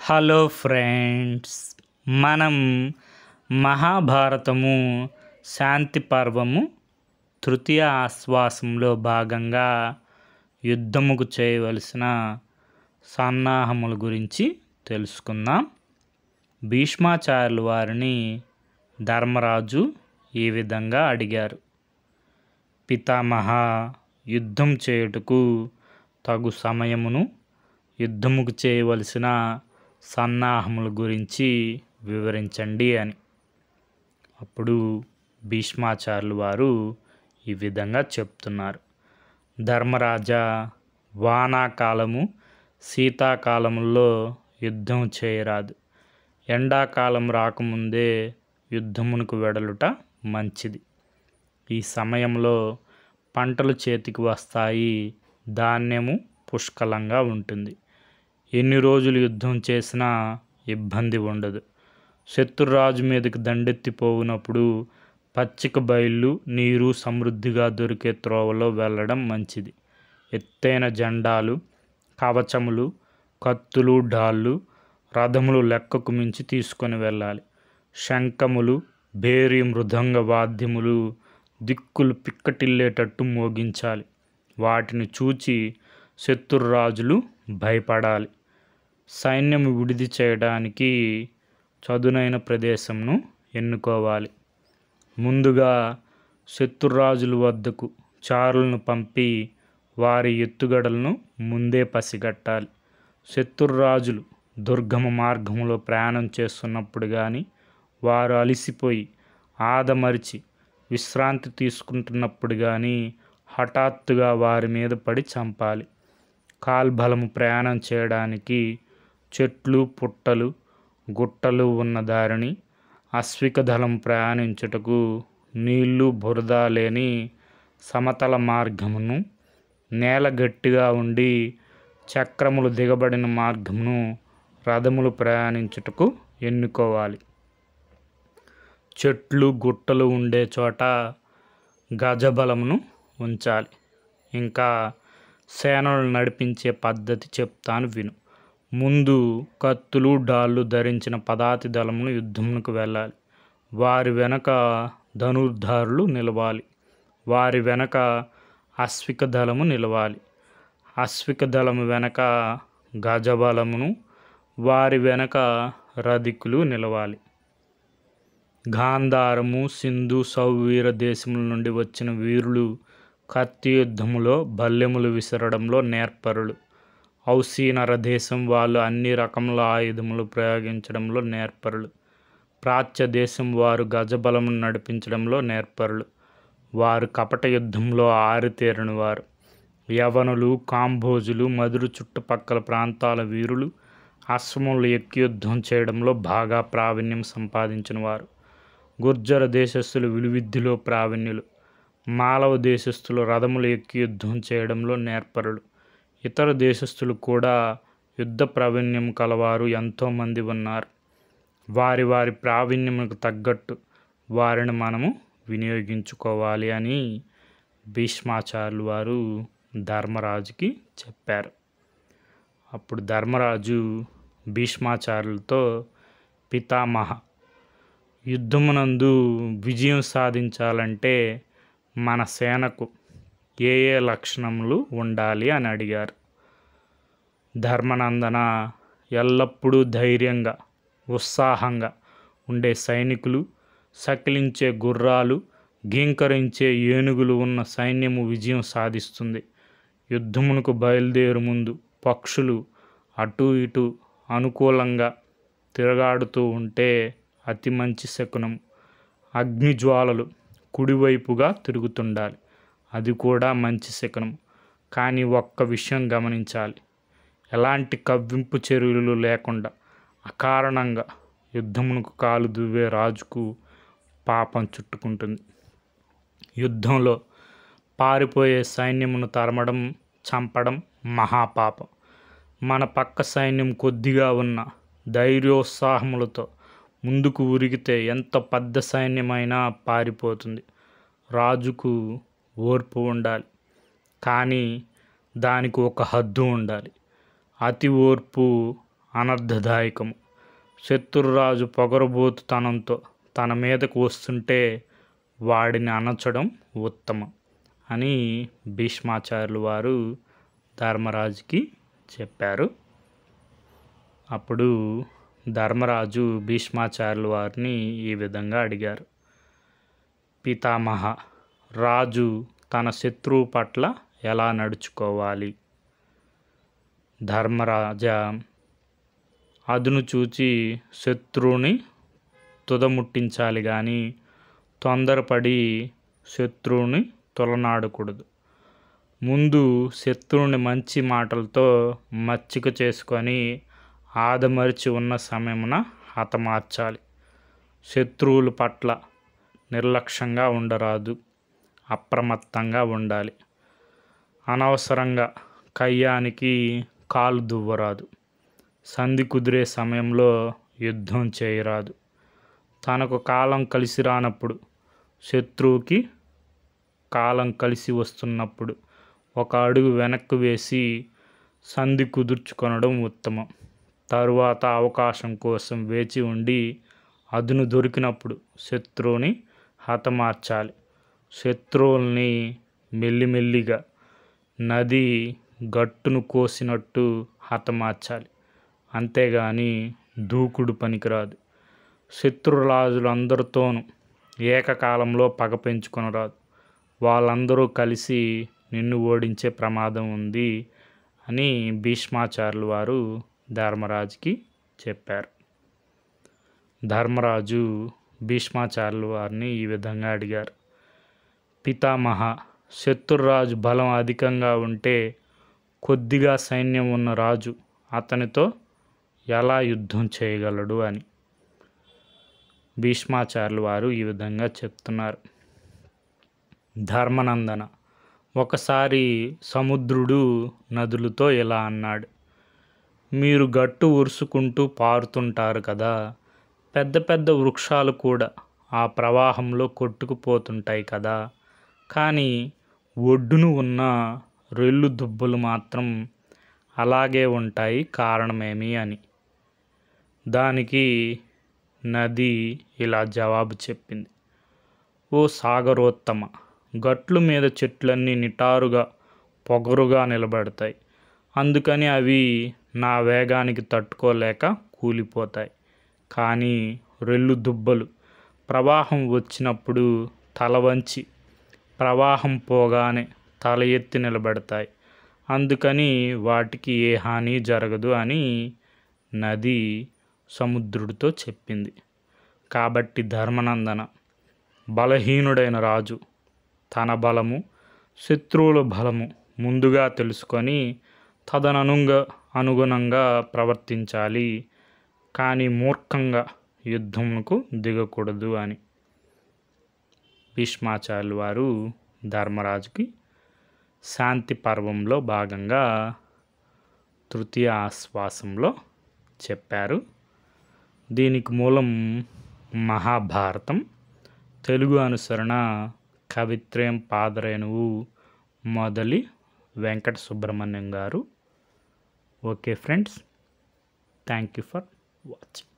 Hello friends, మనం మహాభారతము శాంతి పర్వము తృతీయ ఆశ్వాసంలో భాగంగా యుద్ధముకు చేయవలసిన సన్నాహముల గురించి తెలుసుకుందాం. భీష్మాచార్యుల వారిని ధర్మరాజు ఈ విధంగా అడిగారు. పితామహ, యుద్ధం చేయుటకు తగు సమయమును, యుద్ధముకు చేయవలసిన సన్నాహముల గురించి వివరించండి అని. అప్పుడు భీష్మాచార్యుల వారు ఈ విధంగా చెప్తున్నారు. ధర్మరాజా, వానాకాలము శీతాకాలంలో యుద్ధం చేయరాదు. ఎండాకాలం రాకముందే యుద్ధమునకు వెడలుట మంచిది. ఈ సమయంలో పంటలు చేతికి వస్తాయి, ధాన్యము పుష్కలంగా ఉంటుంది. ఎన్ని రోజులు యుద్ధం చేసినా ఇబ్బంది ఉండదు. శత్రురాజు మీదకి దండెత్తిపోవునప్పుడు పచ్చిక బయళ్ళు, నీరు సమృద్ధిగా దొరికే త్రోవలో వెళ్ళడం మంచిది. ఎత్తైన జెండాలు, కవచములు, కత్తులు, డాళ్ళు, రథములు లెక్కకు మించి తీసుకొని వెళ్ళాలి. శంఖములు, భేరి, మృదంగ వాద్యములు దిక్కులు పిక్కటిల్లేటట్టు మోగించాలి. వాటిని చూచి శత్రురాజులు భయపడాలి. సైన్యము విడిది చేయడానికి చదునైన ప్రదేశంను ఎన్నుకోవాలి. ముందుగా శత్రురాజుల వద్దకు చారులను పంపి వారి ఎత్తుగడలను ముందే పసిగట్టాలి. శత్రురాజులు దుర్గమ మార్గంలో ప్రయాణం చేస్తున్నప్పుడు కానీ, వారు అలసిపోయి ఆదమరిచి విశ్రాంతి తీసుకుంటున్నప్పుడు కానీ హఠాత్తుగా వారి మీద పడి చంపాలి. కాల్బలము ప్రయాణం చేయడానికి చెట్లు, పుట్టలు, గుట్టలు ఉన్న దారిని, అశ్విక దళం ప్రయాణించుటకు నీళ్లు, బురద లేని సమతల మార్గమును, నేల గట్టిగా ఉండి చక్రములు దిగబడిన మార్గమును రథములు ప్రయాణించుటకు ఎన్నుకోవాలి. చెట్లు, గుట్టలు ఉండే చోట గజబలమును ఉంచాలి. ఇంకా సేనలు నడిపించే పద్ధతి చెప్తాను విను. ముందు కత్తులు, డాళ్ళు ధరించిన పదాతి దళమును యుద్ధమునకు వెళ్ళాలి. వారి వెనక ధనుర్ధారులు నిలవాలి. వారి వెనక అశ్విక దళము నిలవాలి. అశ్విక దళము వెనక గజబలమును, వారి వెనక రధికులు నిలవాలి. గాంధారము, సింధు, సౌవీర దేశముల నుండి వచ్చిన వీరులు కత్తి యుద్ధములో, బల్లెములు విసరడంలో నేర్పరులు. ఔసీనర దేశం వాళ్ళు అన్ని రకముల ఆయుధములు ప్రయోగించడంలో నేర్పరులు. ప్రాచ్య దేశం వారు గజబలమును నడిపించడంలో నేర్పరులు. వారు కపట యుద్ధంలో ఆరితేరిన వారు. యవనులు, కాంభోజులు, మధుర చుట్టుపక్కల ప్రాంతాల వీరులు అశ్వములు ఎక్కి యుద్ధం చేయడంలో బాగా ప్రావీణ్యం సంపాదించిన వారు. గుర్జర దేశస్థులు విలువిద్యలో ప్రావీణ్యులు. మాలవ దేశస్థులు రథములు ఎక్కి యుద్ధం చేయడంలో నేర్పరులు. ఇతర దేశస్థులు కూడా యుద్ధ ప్రావీణ్యం కలవారు ఎంతోమంది ఉన్నారు. వారి వారి ప్రావీణ్యములకు తగ్గట్టు వారిని మనము వినియోగించుకోవాలి అని భీష్మాచార్యులు వారు ధర్మరాజుకి చెప్పారు. అప్పుడు ధర్మరాజు భీష్మాచార్యులతో, పితామహ, యుద్ధమునందు విజయం సాధించాలంటే మన సేనకు ఏ ఏ లక్షణములు ఉండాలి అని అడిగారు. ధర్మనందన, ఎల్లప్పుడూ ధైర్యంగా, ఉత్సాహంగా ఉండే సైనికులు, సకిలించే గుర్రాలు, గీంకరించే ఏనుగులు ఉన్న సైన్యము విజయం సాధిస్తుంది. యుద్ధమునకు బయలుదేరు ముందు పక్షులు అటు ఇటు అనుకూలంగా తిరగాడుతూ ఉంటే అతి మంచి శకునం. అగ్నిజ్వాలలు కుడివైపుగా తిరుగుతుండాలి, అది కూడా మంచి శకునం. కానీ ఒక్క విషయం గమనించాలి. ఎలాంటి కవ్వింపు చర్యలు లేకుండా అకారణంగా యుద్ధమునకు కాలు దువ్వే రాజుకు పాపం చుట్టుకుంటుంది. యుద్ధంలో పారిపోయే సైన్యమును తరమడం, చంపడం మహాపాపం. మన పక్క సైన్యం కొద్దిగా ఉన్న ధైర్యోత్సాహములతో ముందుకు ఉరిగితే ఎంత పెద్ద సైన్యమైనా పారిపోతుంది. రాజుకు ఓర్పు ఉండాలి, కానీ దానికి ఒక హద్దు ఉండాలి. అతి ఓర్పు అనర్థదాయకము. శత్రురాజు పొగరుబోతుతనంతో తన మీదకు వస్తుంటే వాడిని అణచడం ఉత్తమం అని భీష్మాచార్యులు వారు ధర్మరాజుకి చెప్పారు. అప్పుడు ధర్మరాజు భీష్మాచార్యుల వారిని ఈ విధంగా అడిగారు. పితామహ, రాజు తన శత్రువు పట్ల ఎలా నడుచుకోవాలి? ధర్మరాజా, అదును చూచి శత్రువుని తుదముట్టించాలి కానీ తొందరపడి శత్రువుని తొలనాడకూడదు. ముందు శత్రువుని మంచి మాటలతో మచ్చిక చేసుకొని ఆదమరిచి ఉన్న సమయమున హతమార్చాలి. శత్రువుల పట్ల నిర్లక్ష్యంగా ఉండరాదు, అప్రమత్తంగా ఉండాలి. అనవసరంగా కయ్యానికి కాలు దువ్వరాదు. సంధి కుదిరే సమయంలో యుద్ధం చేయరాదు. తనకు కాలం కలిసి రానప్పుడు, శత్రువుకి కాలం కలిసి వస్తున్నప్పుడు ఒక అడుగు వెనక్కు వేసి సంధి కుదుర్చుకొనడం ఉత్తమం. తరువాత అవకాశం కోసం వేచి ఉండి అదును దొరికినప్పుడు శత్రువుని హతమార్చాలి. శత్రువుల్ని మెల్లిమెల్లిగా నది గట్టును కోసినట్టు హతమార్చాలి. అంతేగాని దూకుడు పనికిరాదు. శత్రురాజులందరితోనూ ఏకకాలంలో పగ పెంచుకొనరాదు. వాళ్ళందరూ కలిసి నిన్ను ఓడించే ప్రమాదం ఉంది అని భీష్మాచార్యులు వారు ధర్మరాజుకి చెప్పారు. ధర్మరాజు భీష్మాచార్యుల వారిని ఈ విధంగా అడిగారు. పితామహ, శత్రురాజు బలం అధికంగా ఉంటే కొద్దిగా సైన్యం ఉన్న రాజు అతనితో ఎలా యుద్ధం చేయగలడు అని భీష్మాచార్యులు వారు ఈ విధంగా చెప్తున్నారు. ధర్మనందన, ఒకసారి సముద్రుడు నదులతో ఇలా అన్నాడు. మీరు గట్టు ఉరుసుకుంటూ పారుతుంటారు కదా, పెద్ద పెద్ద వృక్షాలు కూడా ఆ ప్రవాహంలో కొట్టుకుపోతుంటాయి కదా, కానీ ఒడ్డును ఉన్న రెల్లు దుబ్బలు మాత్రం అలాగే ఉంటాయి, కారణమేమి అని. దానికి నది ఇలా జవాబు చెప్పింది. ఓ సాగరోత్తమ, గట్లు మీద చెట్లన్నీ నిటారుగా పొగరుగా నిలబడతాయి. అందుకని అవి నా వేగానికి తట్టుకోలేక కూలిపోతాయి. కానీ రెల్లు దుబ్బలు ప్రవాహం వచ్చినప్పుడు తల వంచి ప్రవాహం పోగానే తల ఎత్తి నిలబడతాయి. అందుకని వాటికి ఏ హాని జరగదు అని నది సముద్రుడితో చెప్పింది. కాబట్టి ధర్మనందన, బలహీనుడైన రాజు తన బలము, శత్రువుల బలము ముందుగా తెలుసుకొని అనుగుణంగా ప్రవర్తించాలి. కానీ మూర్ఖంగా యుద్ధమునకు దిగకూడదు అని భీష్మాచార్యులు వారు ధర్మరాజుకి శాంతి పర్వంలో భాగంగా తృతీయ ఆశ్వాసంలో చెప్పారు. దీనికి మూలం మహాభారతం. తెలుగు అనుసరణ కవిత్రయం పాదరేణువు మొదలి వెంకట సుబ్రహ్మణ్యం గారు. Okay friends, thank you for watching.